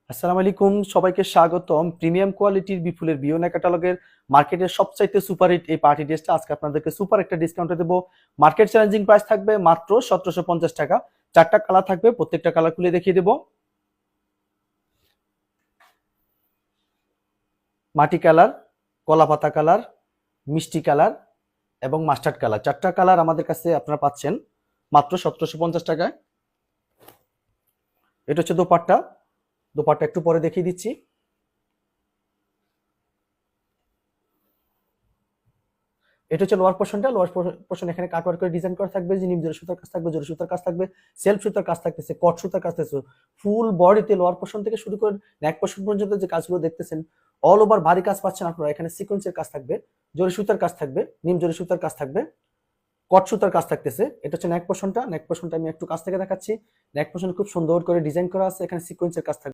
আসসালামু আলাইকুম, সবাইকে স্বাগতম। প্রিমিয়াম কোয়ালিটির বিপুলের বিওনা ক্যাটালগের মার্কেটের সবচাইতে সুপার হিট এই পার্টি ড্রেসটা আজকে আপনাদেরকে সুপার একটা ডিসকাউন্টে দেবো। মার্কেট চ্যালেঞ্জিং প্রাইস থাকবে মাত্র 1750 টাকা। চারটা কালার থাকবে, প্রত্যেকটা কালার খুলে দেখিয়ে দেবো। মাটি কালার, কলা পাতা কালার, মিষ্টি কালার এবং মাস্টার্ড কালার, চারটা কালার আমাদের কাছে আপনারা পাচ্ছেন মাত্র 1750 টাকায়। এটা হচ্ছে দোপাট্টা। দোপাট্টা একটু পরে দেখিয়ে দিচ্ছি। এটা হচ্ছে লোয়ার পোর্শনটা। লোয়ার পোর্শন এখানে কাটওয়ার্ক করে ডিজাইন করা থাকবে, যে নিম জোড়া সুতার কাজ থাকবে, জোড়া সুতার কাজ থাকবে, সেলফ সুতার কাজ থাকতেছে, কট সুতার কাজ থাকতেছে। ফুল বডিতে লোয়ার পোর্শন থেকে শুরু করে নেক পোর্শন পর্যন্ত যে কাজগুলো দেখতেছেন, অল ওভার ভারী কাজ পাচ্ছেন আপনারা। এখানে সিকোয়েন্সের কাজ থাকবে, জোড়া সুতার কাজ থাকবে, নিম জোড়া সুতার কাজ থাকবে, কট সুতার কাজ থাকতেছে। এটা হচ্ছে নেক পোর্শনটা। নেক পোর্শনটা আমি একটু কাছ থেকে দেখাচ্ছি। নেক পোর্শন খুব সুন্দর করে ডিজাইন করা আছে, এখানে সিকোয়েন্সের কাজ থাকবে।